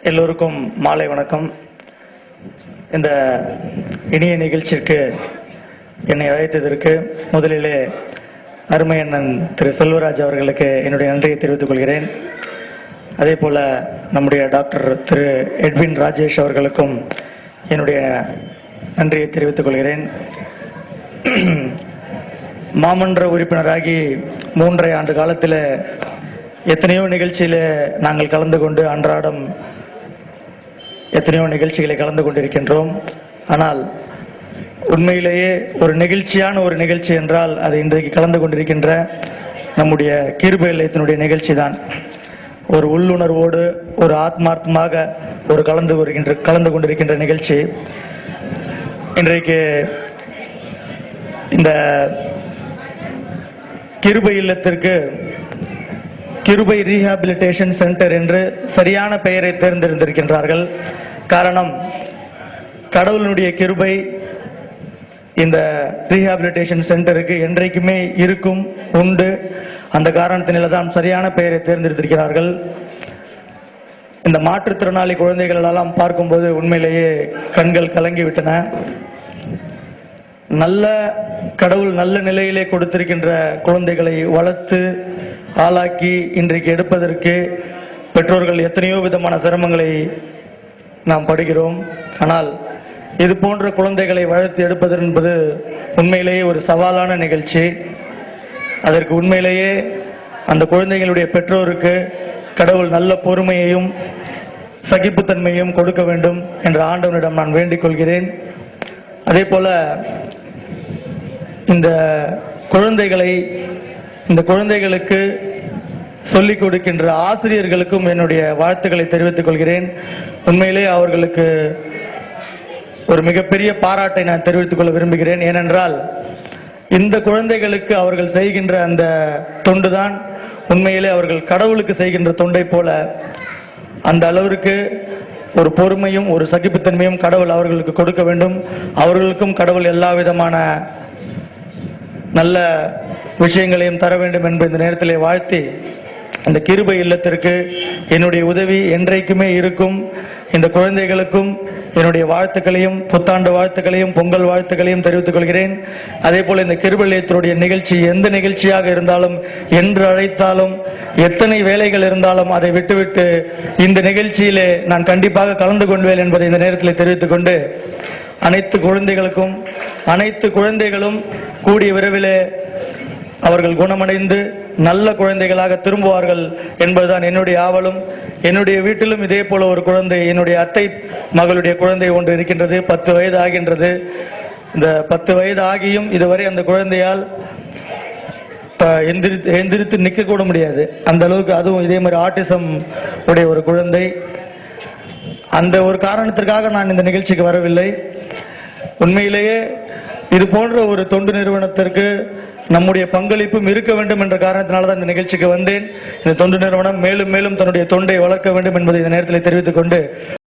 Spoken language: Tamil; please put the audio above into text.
எல்லோருக்கும் மாலை வணக்கம். இந்த இனிய நிகழ்ச்சிக்கு என்னை அழைத்ததற்கு முதலிலே அருமை அண்ணன் திரு செல்வராஜ் அவர்களுக்கு என்னுடைய நன்றியை தெரிவித்துக் கொள்கிறேன். அதே போல நம்முடைய டாக்டர் திரு எட்வின் ராஜேஷ் அவர்களுக்கும் என்னுடைய நன்றியை தெரிவித்துக் கொள்கிறேன். மாமன்ற உறுப்பினராகி 3.5 ஆண்டு காலத்தில் எத்தனையோ நிகழ்ச்சியில் நாங்கள் கலந்து கொண்டு அன்றாடம் எத்தனையோ நிகழ்ச்சிகளை கலந்து கொண்டிருக்கின்றோம். ஆனால் உண்மையிலேயே ஒரு நெகிழ்ச்சியான ஒரு நிகழ்ச்சி என்றால் அது இன்றைக்கு கலந்து கொண்டிருக்கின்ற நம்முடைய கிருபை இல்லத்தினுடைய நிகழ்ச்சி தான். ஒரு உள்ளுணர்வோடு ஒரு ஆத்மார்த்தமாக ஒரு கலந்து கொண்டிருக்கின்ற நிகழ்ச்சி. இன்றைக்கு இந்த கிருபை இல்லத்திற்கு கிருபை ரீஹாபிலிட்டேஷன் சென்டர் என்று சரியான பெயரை தேர்ந்தெடுத்திருக்கின்றார்கள். காரணம், கடவுளுடைய கிருபை இந்த ரீஹாபிலிட்டேஷன் சென்டருக்கு என்றைக்குமே இருக்கும், உண்டு. அந்த காரணத்தினால தான் சரியான பெயரை தேர்ந்தெடுத்திருக்கிறார்கள். இந்த மாற்றுத்திறனாளி குழந்தைகள் எல்லாம் பார்க்கும்போது உண்மையிலேயே கண்கள் கலங்கிவிட்டன. நல்ல கடவுள் நல்ல நிலையிலே கொடுத்திருக்கின்ற குழந்தைகளை வளர்த்து ஆளாக்கி இன்றைக்கு எடுப்பதற்கு பெற்றோர்கள் எத்தனையோ விதமான சிரமங்களை நாம் படுகிறோம். ஆனால் இது போன்ற குழந்தைகளை வளர்த்து எடுப்பது என்பது உண்மையிலேயே ஒரு சவாலான நிகழ்ச்சி. அதற்கு உண்மையிலேயே அந்த குழந்தைகளுடைய பெற்றோருக்கு கடவுள் நல்ல பொறுமையையும் சகிப்புத்தன்மையும் கொடுக்க வேண்டும் என்ற ஆண்டவனிடம் நான் வேண்டிக் கொள்கிறேன். அதே போல இந்த குழந்தைகளுக்கு சொல்லிக் கொடுக்கின்ற ஆசிரியர்களுக்கும் என்னுடைய வாழ்த்துக்களை தெரிவித்துக் கொள்கிறேன். உண்மையிலே அவர்களுக்கு ஒரு மிகப்பெரிய பாராட்டை நான் தெரிவித்துக் கொள்ள விரும்புகிறேன். ஏனென்றால் இந்த குழந்தைகளுக்கு அவர்கள் செய்கின்ற அந்த தொண்டுதான் உண்மையிலே அவர்கள் கடவுளுக்கு செய்கின்ற தொண்டை போல. அந்த அளவிற்கு ஒரு பொறுமையும் ஒரு சகிப்புத்தன்மையும் கடவுள் அவர்களுக்கு கொடுக்க வேண்டும். அவர்களுக்கும் கடவுள் எல்லா விதமான நல்ல விஷயங்களையும் தர வேண்டும் என்று இந்த நேரத்திலே வாழ்த்தி, இந்த கிருபை இல்லத்திற்கு என்னுடைய உதவி என்றைக்குமே இருக்கும். இந்த குழந்தைகளுக்கும் என்னுடைய வாழ்த்துக்களையும் புத்தாண்டு வாழ்த்துக்களையும் பொங்கல் வாழ்த்துக்களையும் தெரிவித்துக் கொள்கிறேன். அதே போல இந்த கிருபை இல்லத்தினுடைய நிகழ்ச்சி எந்த நிகழ்ச்சியாக இருந்தாலும், என்று அழைத்தாலும், எத்தனை வேலைகள் இருந்தாலும் அதை விட்டுவிட்டு இந்த நிகழ்ச்சியிலே நான் கண்டிப்பாக கலந்து கொள்வேன் என்பதை இந்த நேரத்தில் தெரிவித்துக் கொண்டு, அனைத்து குழந்தைகளும் கூடிய விரைவிலே அவர்கள் குணமடைந்து நல்ல குழந்தைகளாக திரும்புவார்கள் என்பதுதான் என்னுடைய ஆவலும். என்னுடைய வீட்டிலும் இதே போல ஒரு குழந்தை, என்னுடைய அத்தை மகளுடைய குழந்தை ஒன்று இருக்கின்றது. 10 வயது ஆகின்றது. இந்த 10 வயது ஆகியும் இதுவரை அந்த குழந்தையால் எந்திரித்து நிற்க கூட முடியாது. அந்த அளவுக்கு, அதுவும் இதே மாதிரி ஆட்டிசம் உடைய ஒரு குழந்தை. அந்த ஒரு காரணத்திற்காக நான் இந்த நிகழ்ச்சிக்கு வரவில்லை. உண்மையிலேயே இது போன்ற ஒரு தொண்டு நிறுவனத்திற்கு நம்முடைய பங்களிப்பும் இருக்க வேண்டும் என்ற காரணத்தினால்தான் இந்த நிகழ்ச்சிக்கு வந்தேன். இந்த தொண்டு நிறுவனம் மேலும் மேலும் தன்னுடைய தொண்டை வளர்க்க வேண்டும் என்பதை இந்த நேரத்தில் தெரிவித்துக் கொண்டு